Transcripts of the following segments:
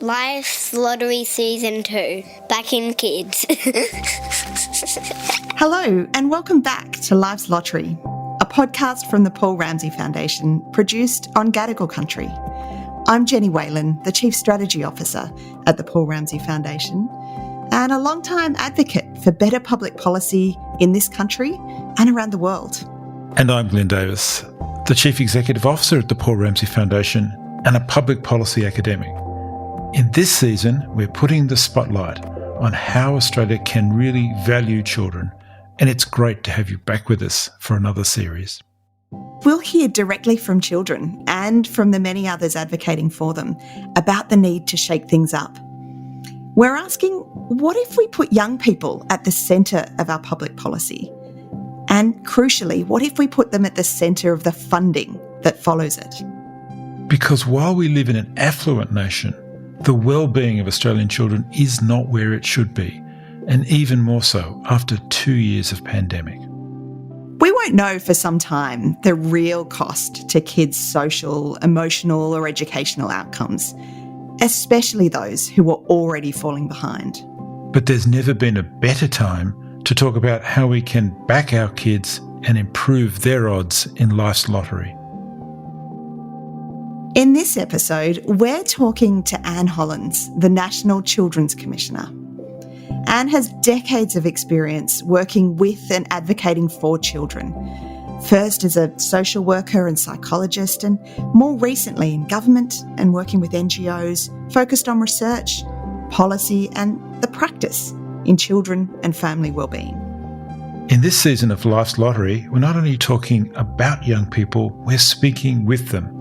Life's Lottery Season 2, back in Kids. Hello and welcome back to Life's Lottery, a podcast from the Paul Ramsay Foundation produced on Gadigal country. I'm Jenny Whalen, the Chief Strategy Officer at the Paul Ramsay Foundation and a long-time advocate for better public policy in this country and around the world. And I'm Glenn Davis, the Chief Executive Officer at the Paul Ramsay Foundation and a public policy academic. In this season, we're putting the spotlight on how Australia can really value children, and it's great to have you back with us for another series. We'll hear directly from children and from the many others advocating for them about the need to shake things up. We're asking, what if we put young people at the centre of our public policy? And crucially, what if we put them at the centre of the funding that follows it? Because while we live in an affluent nation, the well-being of Australian children is not where it should be, and even more so after 2 years of pandemic. We won't know for some time the real cost to kids' social, emotional or educational outcomes, especially those who are already falling behind. But there's never been a better time to talk about how we can back our kids and improve their odds in life's lottery. In this episode, we're talking to Anne Hollonds, the National Children's Commissioner. Anne has decades of experience working with and advocating for children, first as a social worker and psychologist, and more recently in government and working with NGOs focused on research, policy and the practice in children and family wellbeing. In this season of Life's Lottery, we're not only talking about young people, we're speaking with them.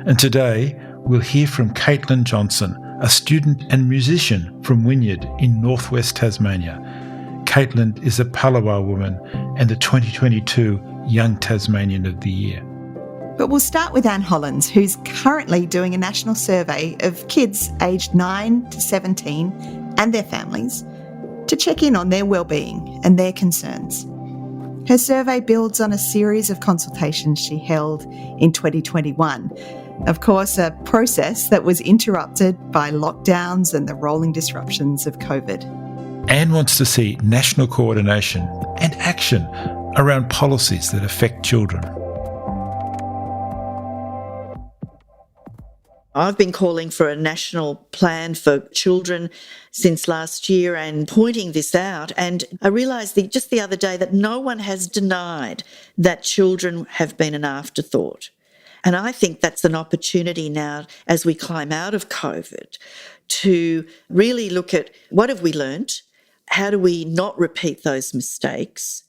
And today, we'll hear from Kaytlyn Johnson, a student and musician from Wynyard in northwest Tasmania. Kaytlyn is a Palawa woman and the 2022 Young Tasmanian of the Year. But we'll start with Anne Hollonds, who's currently doing a national survey of kids aged 9 to 17 and their families to check in on their wellbeing and their concerns. Her survey builds on a series of consultations she held in 2021. Of course, a process that was interrupted by lockdowns and the rolling disruptions of COVID. Anne wants to see national coordination and action around policies that affect children. I've been calling for a national plan for children since last year and pointing this out. And I realised just the other day that no one has denied that children have been an afterthought. And I think that's an opportunity now as we climb out of COVID to really look at what have we learnt? How do we not repeat those mistakes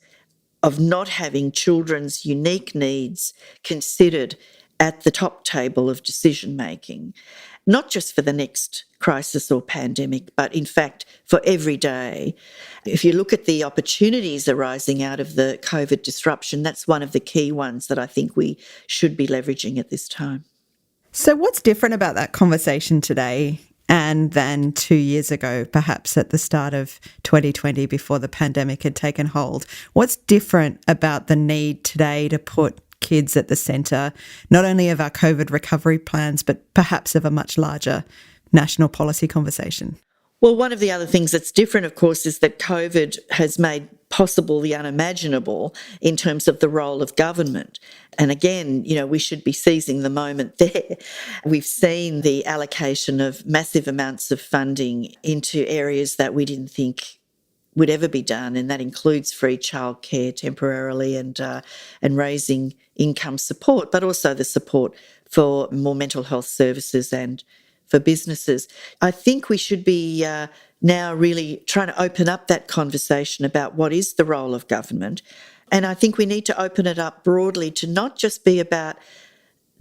of not having children's unique needs considered at the top table of decision making, not just for the next crisis or pandemic, but in fact for every day. If you look at the opportunities arising out of the COVID disruption, that's one of the key ones that I think we should be leveraging at this time. So what's different about that conversation today and than 2 years ago, perhaps at the start of 2020 before the pandemic had taken hold? What's different about the need today to put kids at the centre, not only of our COVID recovery plans, but perhaps of a much larger national policy conversation? Well, one of the other things that's different, of course, is that COVID has made possible the unimaginable in terms of the role of government. And again, we should be seizing the moment there. We've seen the allocation of massive amounts of funding into areas that we didn't think would ever be done, and that includes free childcare temporarily and raising income support, but also the support for more mental health services and for businesses. I think we should be now really trying to open up that conversation about what is the role of government, and I think we need to open it up broadly to not just be about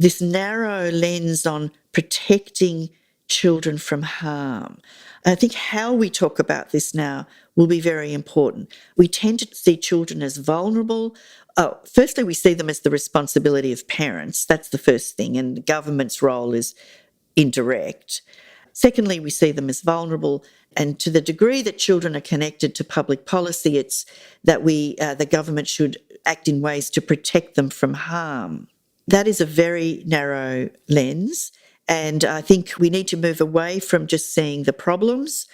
this narrow lens on protecting children from harm. I think how we talk about this now will be very important. We tend to see children as vulnerable. Firstly, we see them as the responsibility of parents. That's the first thing, and the government's role is indirect. Secondly, we see them as vulnerable, and to the degree that children are connected to public policy, it's that the government should act in ways to protect them from harm. That is a very narrow lens, And I think we need to move away from just seeing the problems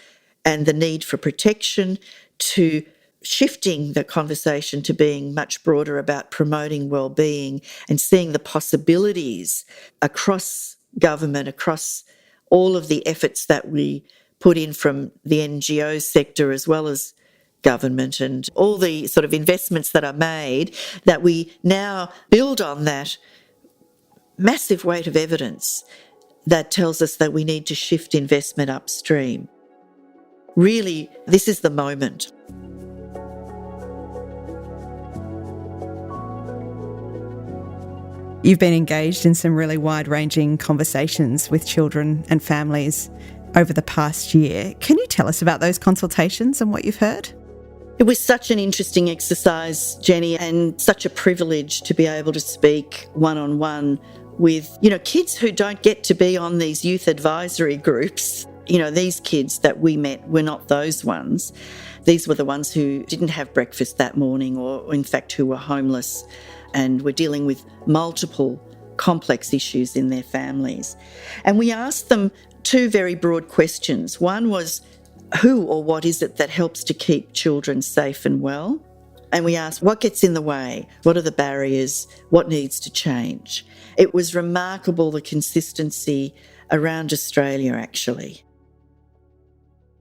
and the need for protection to shifting the conversation to being much broader about promoting well-being and seeing the possibilities across government, across all of the efforts that we put in from the NGO sector as well as government and all the sort of investments that are made, that we now build on that massive weight of evidence that tells us that we need to shift investment upstream. Really, this is the moment. You've been engaged in some really wide-ranging conversations with children and families over the past year. Can you tell us about those consultations and what you've heard? It was such an interesting exercise, Jenny, and such a privilege to be able to speak one-on-one with, kids who don't get to be on these youth advisory groups. These kids that we met were not those ones. These were the ones who didn't have breakfast that morning or in fact, who were homeless and were dealing with multiple complex issues in their families. And we asked them two very broad questions. One was, who or what is it that helps to keep children safe and well? And we asked, what gets in the way? What are the barriers? What needs to change? It was remarkable, the consistency around Australia, actually.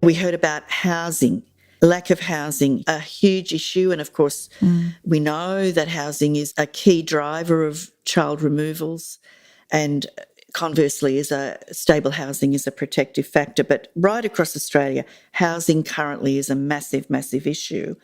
We heard about housing, lack of housing, a huge issue. And of course, we know that housing is a key driver of child removals, and conversely, stable housing is a protective factor. But right across Australia, housing currently is a massive, massive issue.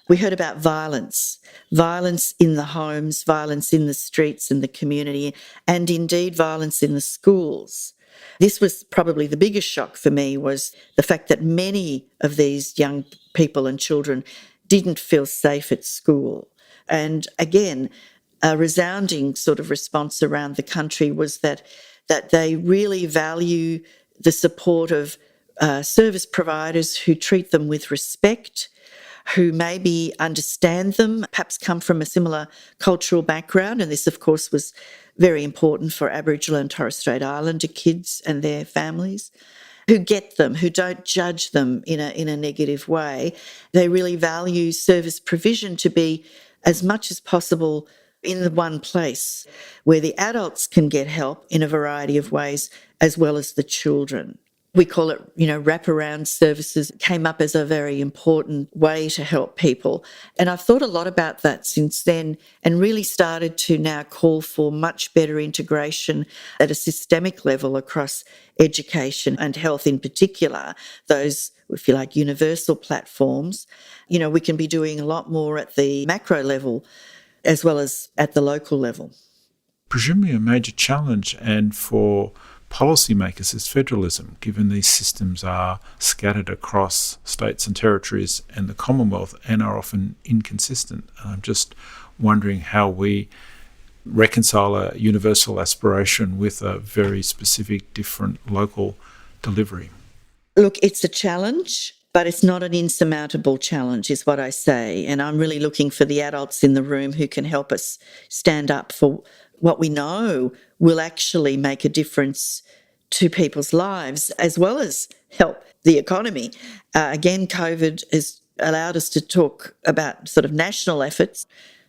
We heard about violence in the homes, violence in the streets and the community, and indeed violence in the schools. This was probably the biggest shock for me, was the fact that many of these young people and children didn't feel safe at school. And again, a resounding sort of response around the country was that they really value the support of service providers who treat them with respect, who maybe understand them, perhaps come from a similar cultural background. And this, of course, was very important for Aboriginal and Torres Strait Islander kids and their families, who get them, who don't judge them in a negative way. They really value service provision to be as much as possible in the one place where the adults can get help in a variety of ways as well as the children. We call it, wraparound services. It came up as a very important way to help people. And I've thought a lot about that since then and really started to now call for much better integration at a systemic level across education and health in particular, those, if you like, universal platforms. We can be doing a lot more at the macro level as well as at the local level. Presumably a major challenge and for policymakers is federalism, given these systems are scattered across states and territories and the Commonwealth and are often inconsistent. I'm just wondering how we reconcile a universal aspiration with a very specific, different local delivery. Look, it's a challenge, but it's not an insurmountable challenge, is what I say. And I'm really looking for the adults in the room who can help us stand up for what we know will actually make a difference to people's lives as well as help the economy. Again, COVID has allowed us to talk about sort of national efforts.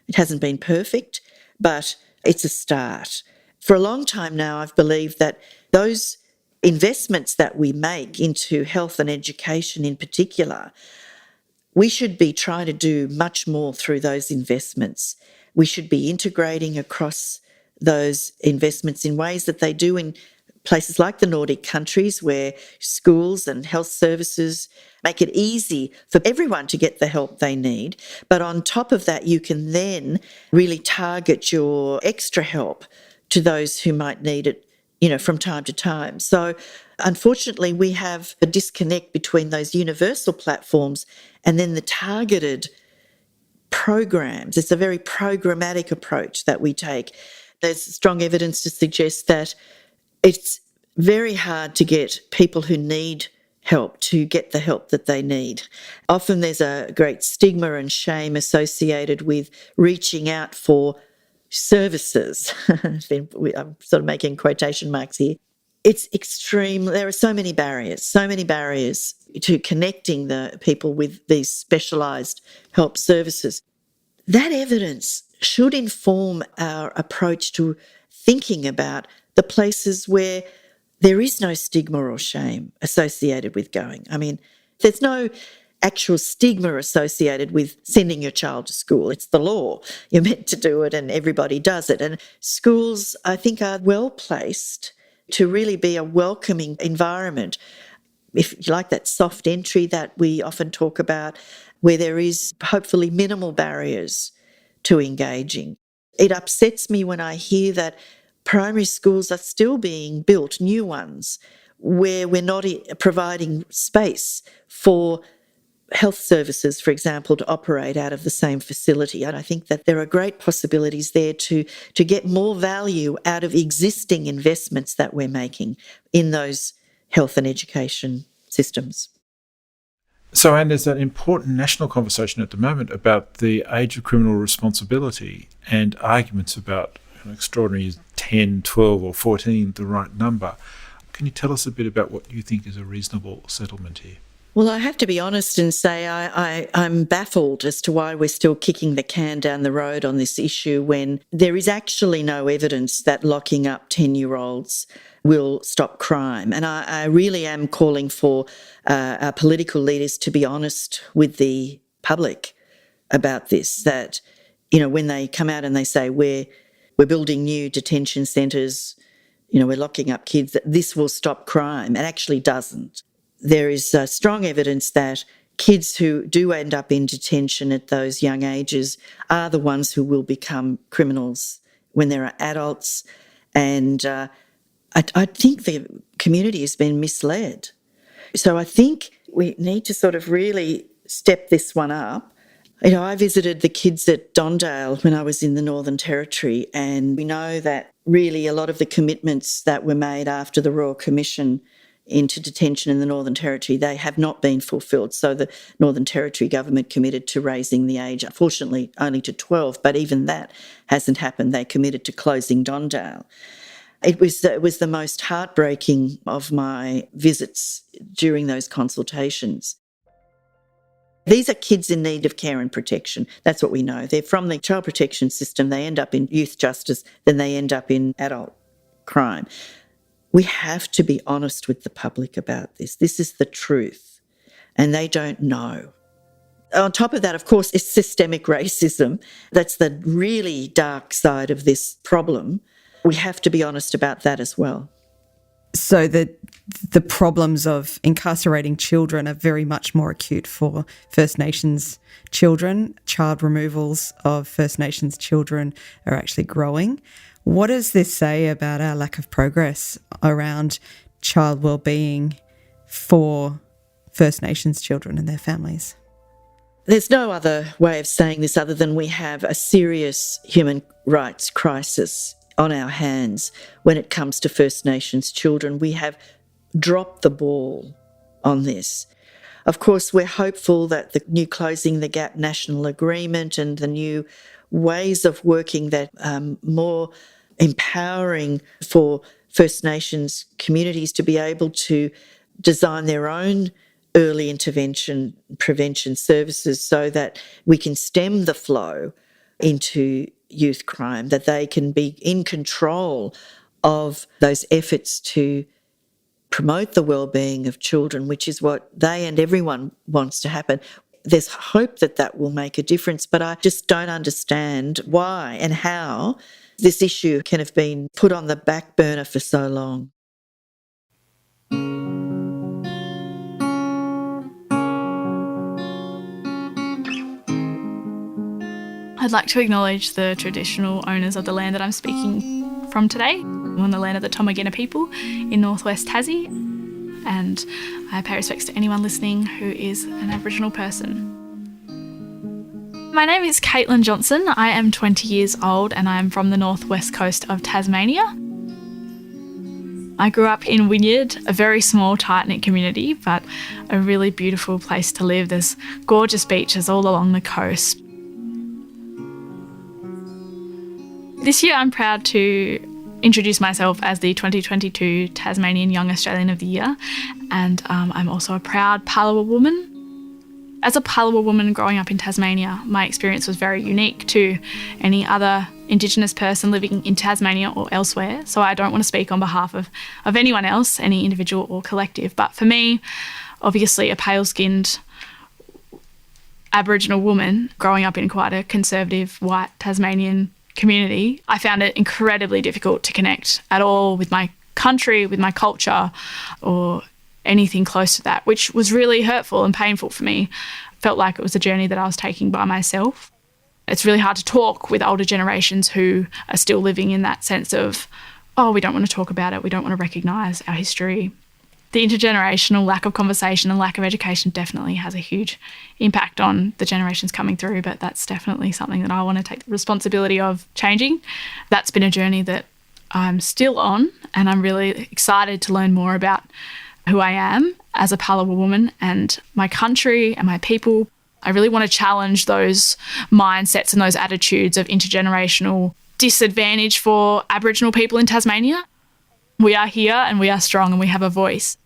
It hasn't been perfect, but it's a start. For a long time now, I've believed that those investments that we make into health and education in particular, we should be trying to do much more through those investments. We should be integrating across those investments in ways that they do in places like the Nordic countries, where schools and health services make it easy for everyone to get the help they need. But on top of that, you can then really target your extra help to those who might need it, from time to time. So unfortunately, we have a disconnect between those universal platforms and then the targeted programs. It's a very programmatic approach that we take. There's strong evidence to suggest that it's very hard to get people who need help to get the help that they need. Often there's a great stigma and shame associated with reaching out for services. I'm sort of making quotation marks here. It's extreme. There are so many barriers to connecting the people with these specialised help services. That evidence should inform our approach to thinking about the places where there is no stigma or shame associated with going. I mean, there's no actual stigma associated with sending your child to school. It's the law. You're meant to do it and everybody does it. And schools, I think, are well placed to really be a welcoming environment. If you like, that soft entry that we often talk about, where there is hopefully minimal barriers to engaging. It upsets me when I hear that primary schools are still being built, new ones, where we're not providing space for health services, for example, to operate out of the same facility. And I think that there are great possibilities there to get more value out of existing investments that we're making in those health and education systems. So, Anne, there's that important national conversation at the moment about the age of criminal responsibility and arguments about extraordinary is 10, 12 or 14 the right number. Can you tell us a bit about what you think is a reasonable settlement here? Well, I have to be honest and say I'm baffled as to why we're still kicking the can down the road on this issue when there is actually no evidence that locking up 10-year-olds will stop crime. And I really am calling for our political leaders to be honest with the public about this, that, when they come out and they say we're building new detention centres, we're locking up kids, that this will stop crime. It actually doesn't. There is strong evidence that kids who do end up in detention at those young ages are the ones who will become criminals when they're adults. And I think the community has been misled. So I think we need to sort of really step this one up. I visited the kids at Dondale when I was in the Northern Territory, and we know that really a lot of the commitments that were made after the Royal Commission into detention in the Northern Territory, they have not been fulfilled. So the Northern Territory government committed to raising the age, unfortunately, only to 12, but even that hasn't happened. They committed to closing Dondale. It was the most heartbreaking of my visits during those consultations. These are kids in need of care and protection. That's what we know. They're from the child protection system. They end up in youth justice, then they end up in adult crime. We have to be honest with the public about this. This is the truth, and they don't know. On top of that, of course, is systemic racism. That's the really dark side of this problem. We have to be honest about that as well. So the problems of incarcerating children are very much more acute for First Nations children. Child removals of First Nations children are actually growing. What does this say about our lack of progress around child wellbeing for First Nations children and their families? There's no other way of saying this other than we have a serious human rights crisis on our hands when it comes to First Nations children. We have dropped the ball on this. Of course, we're hopeful that the new Closing the Gap national agreement and the new ways of working that more empowering for First Nations communities to be able to design their own early intervention prevention services so that we can stem the flow into youth crime, that they can be in control of those efforts to promote the wellbeing of children, which is what they and everyone wants to happen. There's hope that that will make a difference, but I just don't understand why and how this issue can have been put on the back burner for so long. I'd like to acknowledge the traditional owners of the land that I'm speaking from today, on the land of the Tomagina people in northwest Tassie, and I pay respects to anyone listening who is an Aboriginal person. My name is Kaytlyn Johnson. I am 20 years old and I am from the northwest coast of Tasmania. I grew up in Wynyard, a very small, tight-knit community, but a really beautiful place to live. There's gorgeous beaches all along the coast. This year I'm proud to introduce myself as the 2022 Tasmanian Young Australian of the Year, and I'm also a proud Palawa woman. As a Palawa woman growing up in Tasmania, my experience was very unique to any other Indigenous person living in Tasmania or elsewhere, so I don't want to speak on behalf of anyone else, any individual or collective. But for me, obviously a pale-skinned Aboriginal woman growing up in quite a conservative white Tasmanian community, I found it incredibly difficult to connect at all with my country, with my culture, or anything close to that, which was really hurtful and painful for me. Felt like it was a journey that I was taking by myself. It's really hard to talk with older generations who are still living in that sense of, oh, we don't want to talk about it, we don't want to recognise our history. The intergenerational lack of conversation and lack of education definitely has a huge impact on the generations coming through, but that's definitely something that I want to take the responsibility of changing. That's been a journey that I'm still on, and I'm really excited to learn more about who I am as a Palawa woman and my country and my people. I really want to challenge those mindsets and those attitudes of intergenerational disadvantage for Aboriginal people in Tasmania. We are here and we are strong and we have a voice.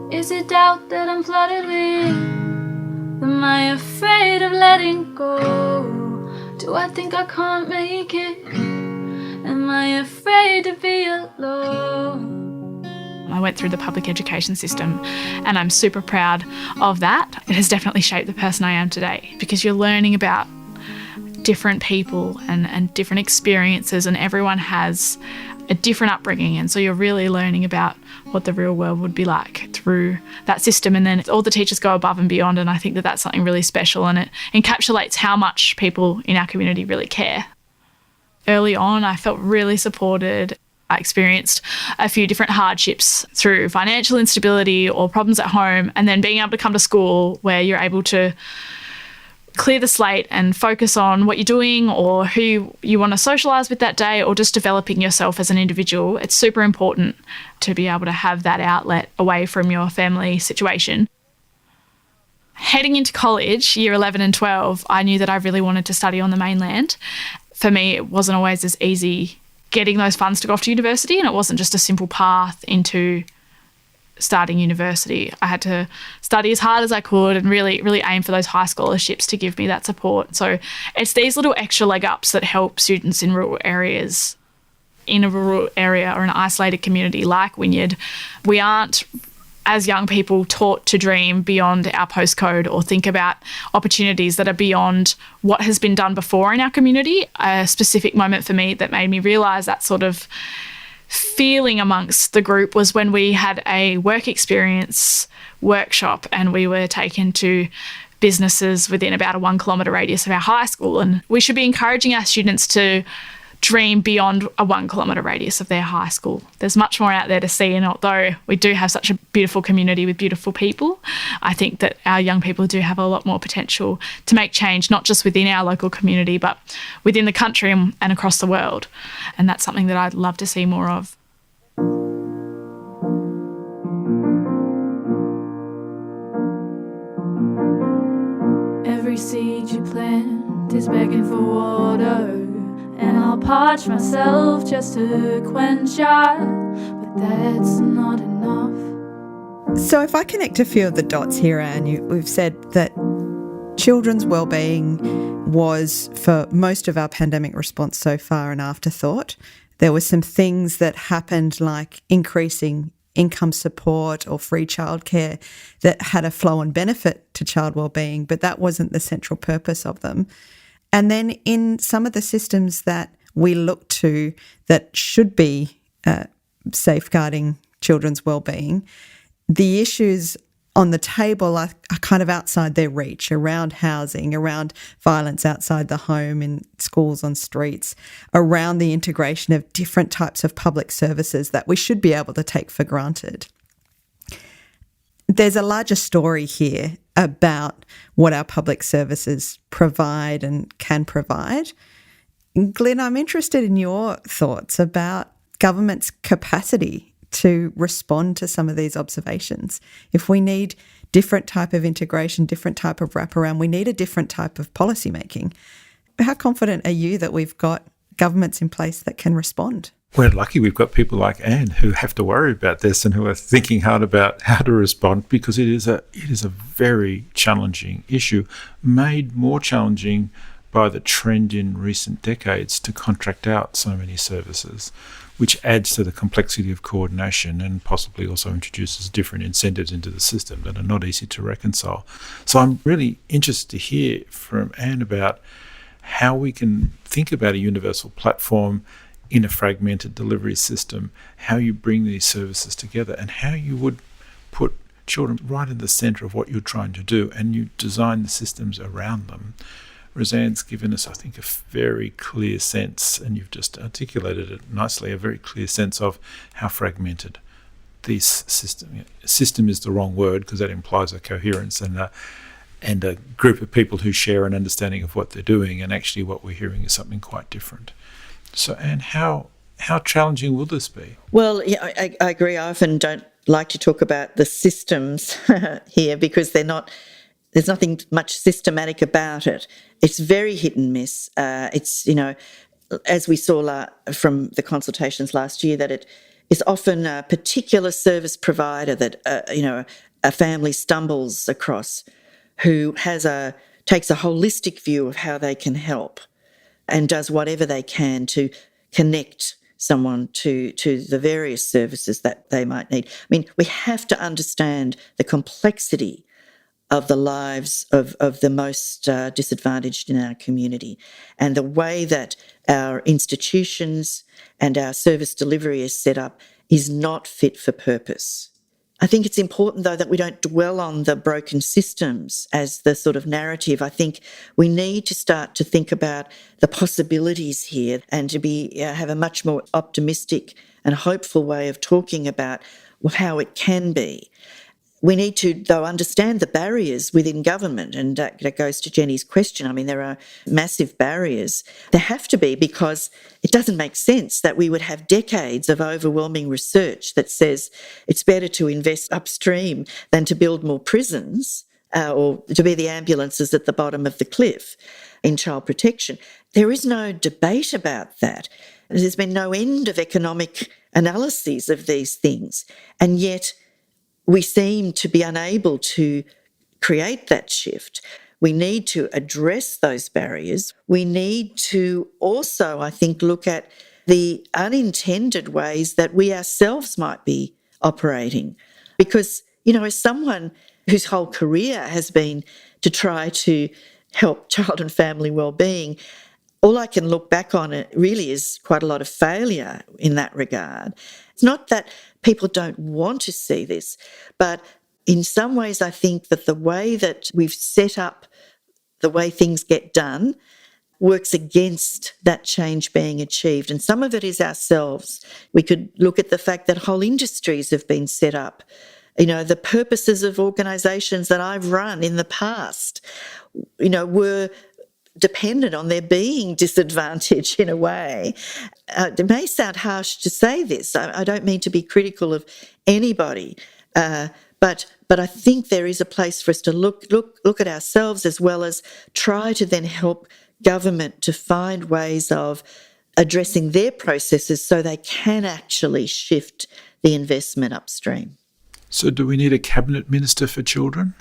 Is it doubt that I'm flooded with? Am I afraid of letting go? Do I think I can't make it? Am I afraid to be alone? I went through the public education system and I'm super proud of that. It has definitely shaped the person I am today, because you're learning about different people and different experiences, and everyone has a different upbringing, and so you're really learning about what the real world would be like through that system. And then all the teachers go above and beyond, and I think that that's something really special, and it encapsulates how much people in our community really care. Early on, I felt really supported. I experienced a few different hardships through financial instability or problems at home, and then being able to come to school where you're able to clear the slate and focus on what you're doing or who you want to socialise with that day, or just developing yourself as an individual. It's super important to be able to have that outlet away from your family situation. Heading into college, year 11 and 12, I knew that I really wanted to study on the mainland. For me, it wasn't always as easy getting those funds to go off to university, and it wasn't just a simple path into starting university. I had to study as hard as I could and really aim for those high scholarships to give me that support. So it's these little extra leg ups that help students in rural areas, in a rural area or an isolated community like Wynyard. We aren't, as young people, taught to dream beyond our postcode or think about opportunities that are beyond what has been done before in our community. A specific moment for me that made me realise that sort of feeling amongst the group was when we had a work experience workshop and we were taken to businesses within about a 1 kilometre radius of our high school. And we should be encouraging our students to dream beyond a 1 kilometre radius of their high school. There's much more out there to see, and although we do have such a beautiful community with beautiful people, I think that our young people do have a lot more potential to make change, not just within our local community, but within the country and across the world. And that's something that I'd love to see more of. Every seed you plant is begging for water, and I'll parch myself just to quench it, but that's not enough. So if I connect a few of the dots here, Anne, we've said that children's wellbeing was, for most of our pandemic response so far, an afterthought. There were some things that happened, like increasing income support or free childcare, that had a flow-on benefit to child wellbeing, but that wasn't the central purpose of them. And then in some of the systems that we look to that should be safeguarding children's wellbeing, the issues on the table are kind of outside their reach, around housing, around violence outside the home, in schools, on streets, around the integration of different types of public services that we should be able to take for granted. There's a larger story here about what our public services provide and can provide. Glenn, I'm interested in your thoughts about government's capacity to respond to some of these observations. If we need different type of integration, different type of wraparound, we need a different type of policy making. How confident are you that we've got governments in place that can respond. We're lucky we've got people like Anne who have to worry about this and who are thinking hard about how to respond, because it is a very challenging issue, made more challenging by the trend in recent decades to contract out so many services, which adds to the complexity of coordination and possibly also introduces different incentives into the system that are not easy to reconcile. So I'm really interested to hear from Anne about how we can think about a universal platform in a fragmented delivery system, how you bring these services together, and how you would put children right in the centre of what you're trying to do, and you design the systems around them. Roseanne's given us, I think, a very clear sense, and you've just articulated it nicely, a very clear sense of how fragmented this system is the wrong word, because that implies a coherence and a group of people who share an understanding of what they're doing, and actually what we're hearing is something quite different. So, Anne, how challenging will this be? Well, yeah, I agree. I often don't like to talk about the systems here because there's nothing much systematic about it. It's very hit and miss. It's, as we saw from the consultations last year, that it is often a particular service provider that, a family stumbles across who takes a holistic view of how they can help and does whatever they can to connect someone to the various services that they might need. I mean, we have to understand the complexity of the lives of the most disadvantaged in our community, and the way that our institutions and our service delivery is set up is not fit for purpose. I think it's important, though, that we don't dwell on the broken systems as the sort of narrative. I think we need to start to think about the possibilities here and to have a much more optimistic and hopeful way of talking about how it can be. We need to, though, understand the barriers within government, and that goes to Jenny's question. I mean, there are massive barriers. There have to be, because it doesn't make sense that we would have decades of overwhelming research that says it's better to invest upstream than to build more prisons or to be the ambulances at the bottom of the cliff in child protection. There is no debate about that. There's been no end of economic analyses of these things, and yet we seem to be unable to create that shift. We need to address those barriers. We need to also, I think, look at the unintended ways that we ourselves might be operating. Because, as someone whose whole career has been to try to help child and family wellbeing, all I can look back on it really is quite a lot of failure in that regard. It's not that people don't want to see this, but in some ways I think that the way that we've set up the way things get done works against that change being achieved. And some of it is ourselves. We could look at the fact that whole industries have been set up. The purposes of organisations that I've run in the past, were dependent on their being disadvantaged in a way. It may sound harsh to say this. I don't mean to be critical of anybody, but I think there is a place for us to look at ourselves, as well as try to then help government to find ways of addressing their processes so they can actually shift the investment upstream. So do we need a cabinet minister for children?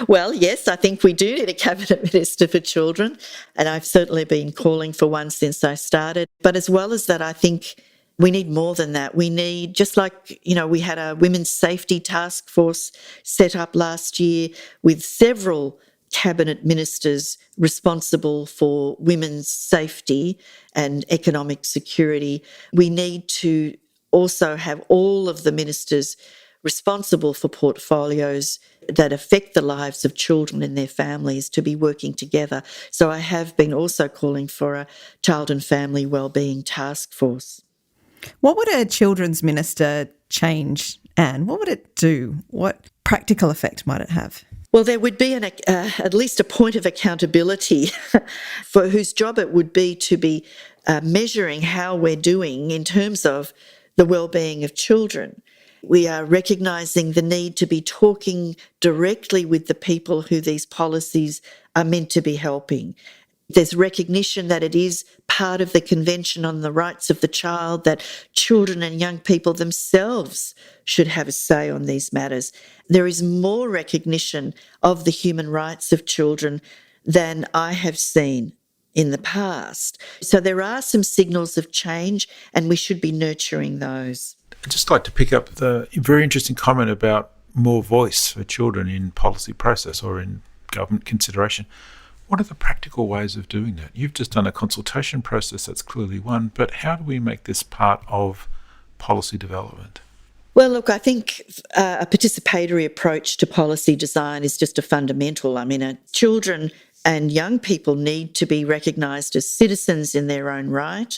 Well, yes, I think we do need a cabinet minister for children, and I've certainly been calling for one since I started. But as well as that, I think we need more than that. We need, just like, we had a women's safety task force set up last year with several cabinet ministers responsible for women's safety and economic security. We need to also have all of the ministers responsible for portfolios that affect the lives of children and their families to be working together. So I have been also calling for a child and family wellbeing task force. What would a children's minister change, Anne? What would it do? What practical effect might it have? Well, there would be at least a point of accountability for whose job it would be to be measuring how we're doing in terms of the wellbeing of children. We are recognising the need to be talking directly with the people who these policies are meant to be helping. There's recognition that it is part of the Convention on the Rights of the Child, that children and young people themselves should have a say on these matters. There is more recognition of the human rights of children than I have seen in the past. So there are some signals of change, and we should be nurturing those. I'd just like to pick up the very interesting comment about more voice for children in policy process or in government consideration. What are the practical ways of doing that? You've just done a consultation process, that's clearly one, but how do we make this part of policy development? Well, look, I think a participatory approach to policy design is just a fundamental. I mean, children and young people need to be recognised as citizens in their own right.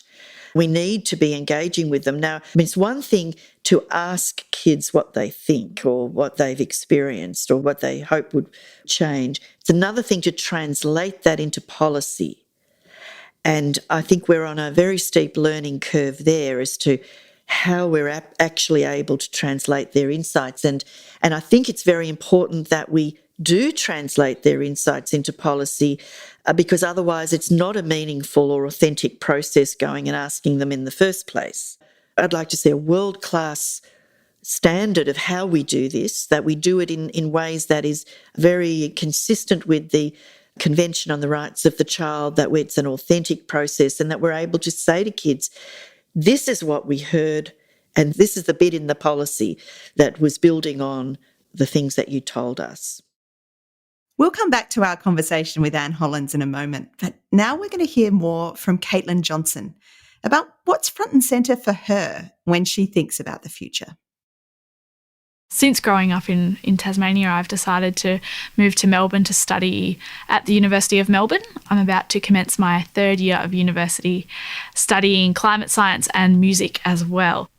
We need to be engaging with them. Now, I mean, it's one thing to ask kids what they think or what they've experienced or what they hope would change. It's another thing to translate that into policy. And I think we're on a very steep learning curve there as to how we're actually able to translate their insights. And I think it's very important that we do translate their insights into policy, because otherwise it's not a meaningful or authentic process going and asking them in the first place. I'd like to see a world-class standard of how we do this, that we do it in ways that is very consistent with the Convention on the Rights of the Child, that it's an authentic process, and that we're able to say to kids, this is what we heard, and this is the bit in the policy that was building on the things that you told us. We'll come back to our conversation with Anne Hollonds in a moment, but now we're going to hear more from Kaytlyn Johnson about what's front and centre for her when she thinks about the future. Since growing up in Tasmania, I've decided to move to Melbourne to study at the University of Melbourne. I'm about to commence my third year of university studying climate science and music as well.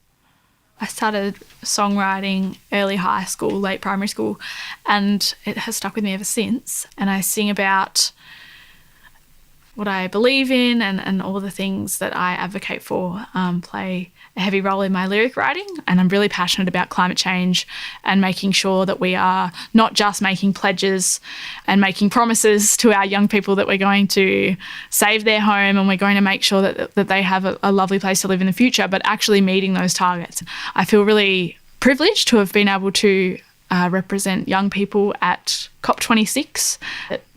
I started songwriting early high school, late primary school, and it has stuck with me ever since. And I sing about what I believe in and all the things that I advocate for play a heavy role in my lyric writing. And I'm really passionate about climate change and making sure that we are not just making pledges and making promises to our young people that we're going to save their home and we're going to make sure that they have a lovely place to live in the future, but actually meeting those targets. I feel really privileged to have been able to represent young people at COP26.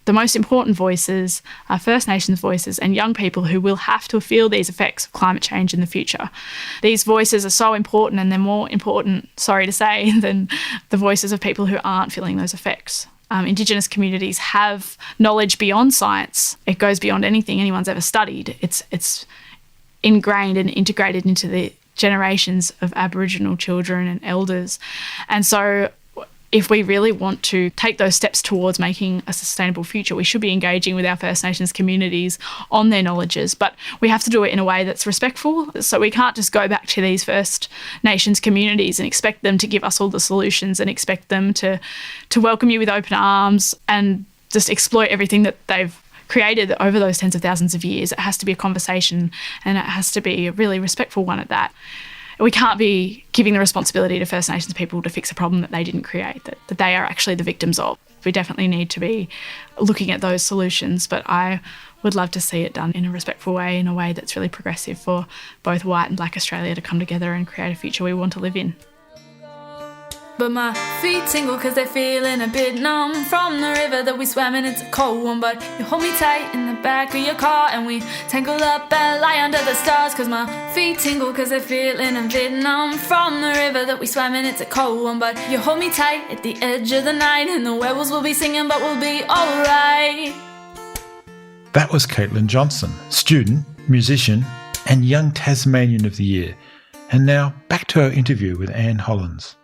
The most important voices are First Nations voices and young people who will have to feel these effects of climate change in the future. These voices are so important, and they're more important, sorry to say, than the voices of people who aren't feeling those effects. Indigenous communities have knowledge beyond science. It goes beyond anything anyone's ever studied. It's ingrained and integrated into the generations of Aboriginal children and elders. And so if we really want to take those steps towards making a sustainable future, we should be engaging with our First Nations communities on their knowledges, but we have to do it in a way that's respectful. So we can't just go back to these First Nations communities and expect them to give us all the solutions and expect them to welcome you with open arms and just exploit everything that they've created over those tens of thousands of years. It has to be a conversation, and it has to be a really respectful one at that. We can't be giving the responsibility to First Nations people to fix a problem that they didn't create, that they are actually the victims of. We definitely need to be looking at those solutions, but I would love to see it done in a respectful way, in a way that's really progressive for both white and black Australia to come together and create a future we want to live in. But my feet tingle cause they're feeling a bit numb from the river that we swam in. It's a cold one, but you hold me tight in the back of your car and we tangle up and lie under the stars. Cause my feet tingle cause they're feeling a bit numb from the river that we swam in. It's a cold one, but you hold me tight at the edge of the night and the werewolves will be singing, but we'll be alright. That was Kaytlyn Johnson, student, musician and Young Tasmanian of the Year. And now back to our interview with Anne Hollonds.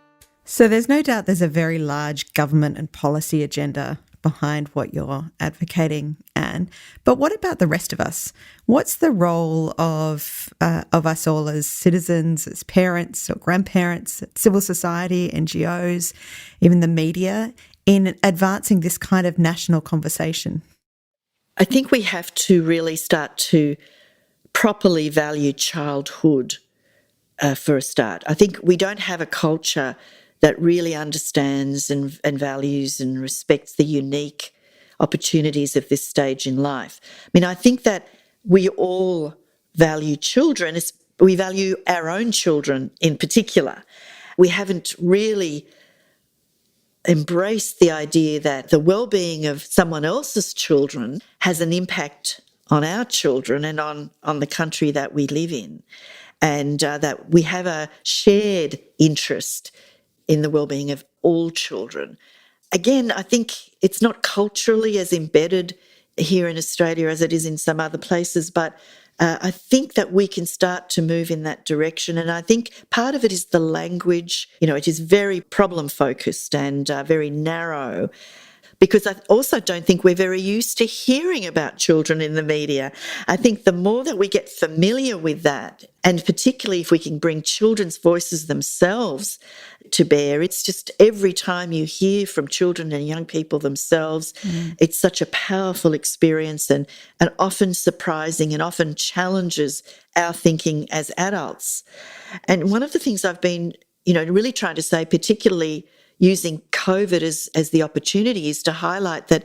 So there's no doubt there's a very large government and policy agenda behind what you're advocating, Anne. But what about the rest of us? What's the role of us all as citizens, as parents or grandparents, civil society, NGOs, even the media, in advancing this kind of national conversation? I think we have to really start to properly value childhood for a start. I think we don't have a culture that really understands and values and respects the unique opportunities of this stage in life. I mean, I think that we all value children. We value our own children in particular. We haven't really embraced the idea that the well-being of someone else's children has an impact on our children and on the country that we live in, and that we have a shared interest in the well-being of all children. Again, I think it's not culturally as embedded here in Australia as it is in some other places, but I think that we can start to move in that direction. And I think part of it is the language. It is very problem-focused and very narrow, because I also don't think we're very used to hearing about children in the media. I think the more that we get familiar with that, and particularly if we can bring children's voices themselves to bear, it's just every time you hear from children and young people themselves, it's such a powerful experience and often surprising and often challenges our thinking as adults. And one of the things I've been, really trying to say, particularly using COVID as the opportunity, is to highlight that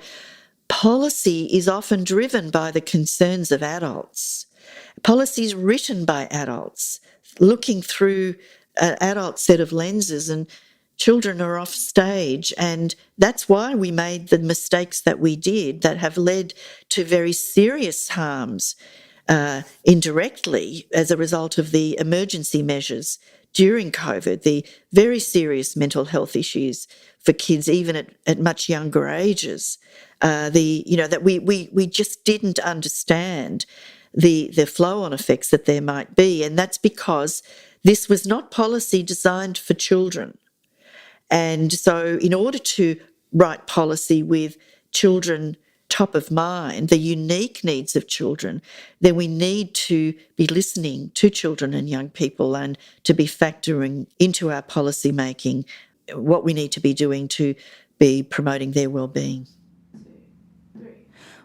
policy is often driven by the concerns of adults. Policy is written by adults, looking through an adult set of lenses, and children are off stage. And that's why we made the mistakes that we did that have led to very serious harms indirectly as a result of the emergency measures during COVID, the very serious mental health issues for kids, even at much younger ages, that we just didn't understand the flow-on effects that there might be. And that's because this was not policy designed for children. And so in order to write policy with children top of mind, the unique needs of children, then we need to be listening to children and young people and to be factoring into our policy making what we need to be doing to be promoting their well-being.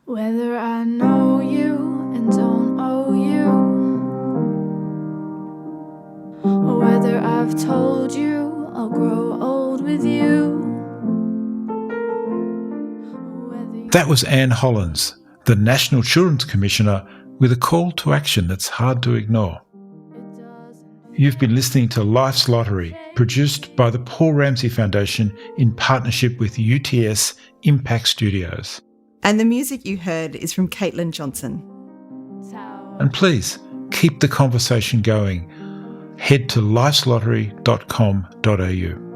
Whether I know you and don't owe you, or whether I've told you I'll grow old with you. That was Anne Hollonds, the National Children's Commissioner, with a call to action that's hard to ignore. You've been listening to Life's Lottery, produced by the Paul Ramsay Foundation in partnership with UTS Impact Studios. And the music you heard is from Kaytlyn Johnson. And please, keep the conversation going. Head to lifeslottery.com.au.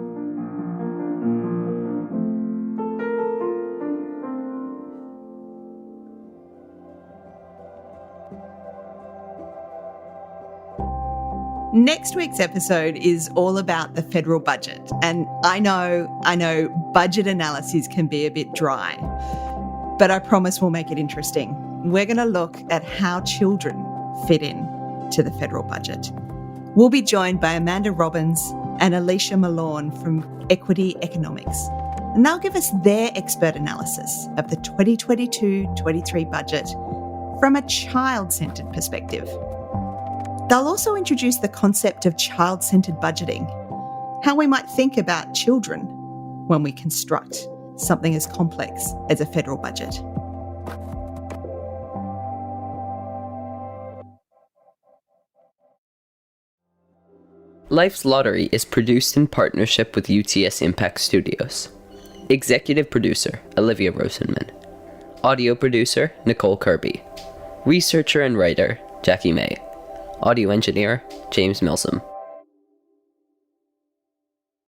Next week's episode is all about the federal budget. And I know budget analyses can be a bit dry, but I promise we'll make it interesting. We're going to look at how children fit in to the federal budget. We'll be joined by Amanda Robbins and Alicia Malone from Equity Economics, and they'll give us their expert analysis of the 2022-23 budget from a child-centred perspective. They'll also introduce the concept of child-centred budgeting, how we might think about children when we construct something as complex as a federal budget. Life's Lottery is produced in partnership with UTS Impact Studios. Executive producer, Olivia Rosenman. Audio producer, Nicole Kirby. Researcher and writer, Jackie May. Audio engineer, James Milsom.